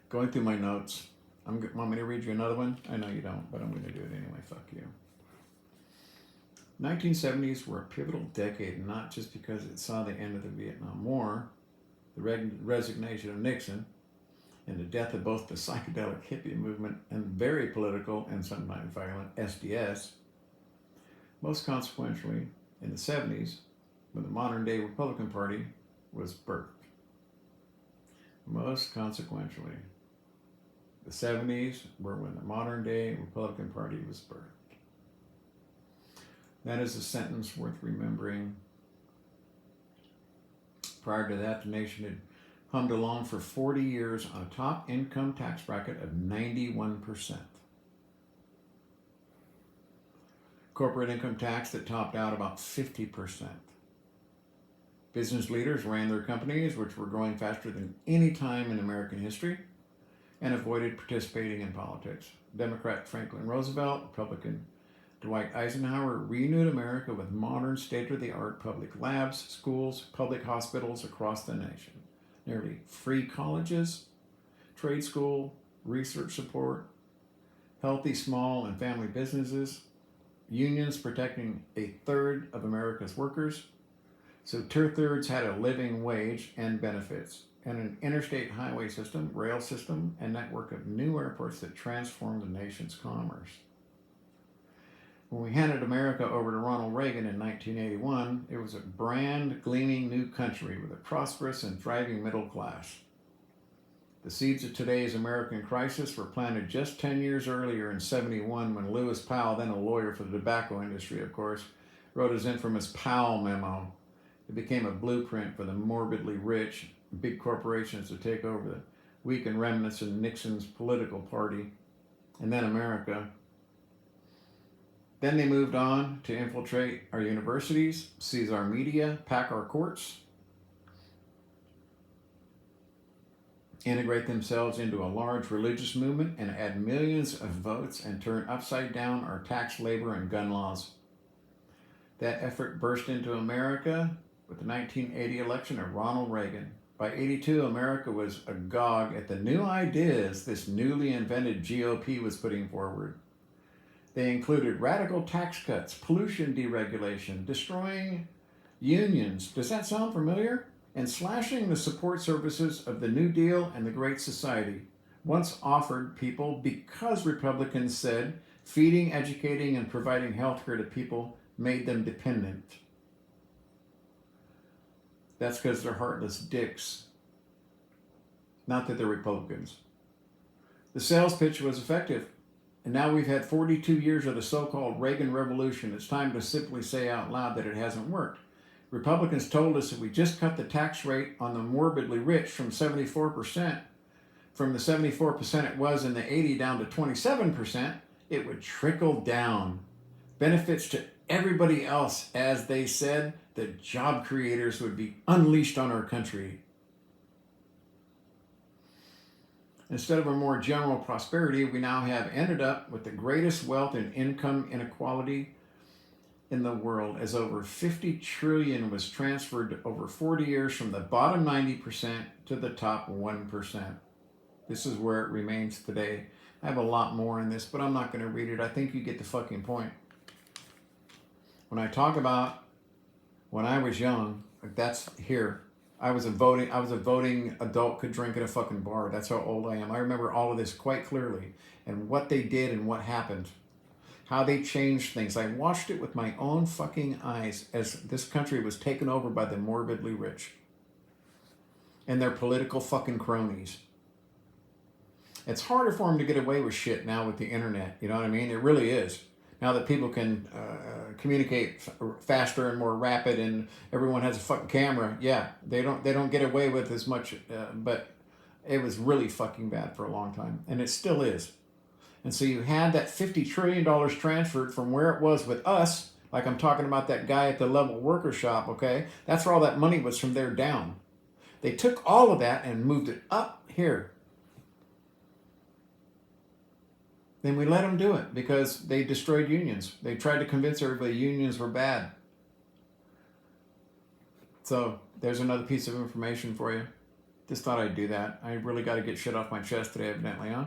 Going through my notes. Want me to read you another one? I know you don't, but I'm going to do it anyway. Fuck you. 1970s were a pivotal decade, not just because it saw the end of the Vietnam War, the resignation of Nixon, and the death of both the psychedelic hippie movement and very political and sometimes violent SDS. Most consequentially, in the 70s, when the modern-day Republican Party was birthed. Most consequentially, the 70s were when the modern-day Republican Party was birthed. That is a sentence worth remembering. Prior to that, the nation had hummed along for 40 years on a top income tax bracket of 91%. Corporate income tax that topped out about 50%. Business leaders ran their companies, which were growing faster than any time in American history, and avoided participating in politics. Democrat Franklin Roosevelt, Republican Dwight Eisenhower renewed America with modern, state-of-the-art public labs, schools, public hospitals across the nation. Nearly free colleges, trade school, research support, healthy small and family businesses, unions protecting a third of America's workers, so two-thirds had a living wage and benefits, and an interstate highway system, rail system, and network of new airports that transformed the nation's commerce. When we handed America over to Ronald Reagan in 1981, it was a brand gleaming new country with a prosperous and thriving middle class. The seeds of today's American crisis were planted just 10 years earlier in 71 when Lewis Powell, then a lawyer for the tobacco industry, of course, wrote his infamous Powell memo. It became a blueprint for the morbidly rich, big corporations to take over the weakened remnants of Nixon's political party, and then America. Then they moved on to infiltrate our universities, seize our media, pack our courts, integrate themselves into a large religious movement, and add millions of votes and turn upside down our tax, labor, and gun laws. That effort burst into America with the 1980 election of Ronald Reagan. By 82, America was agog at the new ideas this newly invented GOP was putting forward. They included radical tax cuts, pollution deregulation, destroying unions. Does that sound familiar? And slashing the support services of the New Deal and the Great Society, once offered people because Republicans said feeding, educating, and providing health care to people made them dependent. That's because they're heartless dicks. Not that they're Republicans. The sales pitch was effective. And now we've had 42 years of the so-called Reagan Revolution. It's time to simply say out loud that it hasn't worked. Republicans told us if we just cut the tax rate on the morbidly rich from 74%, from the 74% it was in the 80 down to 27%, it would trickle down. Benefits to everybody else, as they said, the job creators would be unleashed on our country. Instead of a more general prosperity, we now have ended up with the greatest wealth and income inequality in the world, as over 50 trillion was transferred over 40 years from the bottom 90% to the top 1%. This is where it remains today. I have a lot more in this, but I'm not going to read it. I think you get the fucking point. When I talk about when I was young, that's here. I was a voting adult, could drink at a fucking bar. That's how old I am. I remember all of this quite clearly, and what they did and what happened, how they changed things. I watched it with my own fucking eyes as this country was taken over by the morbidly rich and their political fucking cronies. It's harder for them to get away with shit now with the internet. You know what I mean? It really is. Now that people can communicate faster and more rapid, and everyone has a fucking camera, yeah, they don't get away with as much. But it was really fucking bad for a long time, and it still is. And so you had that $50 trillion transferred from where it was with us, like I'm talking about that guy at the level worker shop. Okay, that's where all that money was from there down. They took all of that and moved it up here. Then we let them do it because they destroyed unions. They tried to convince everybody unions were bad. So there's another piece of information for you. Just thought I'd do that. I really got to get shit off my chest today, evidently, huh?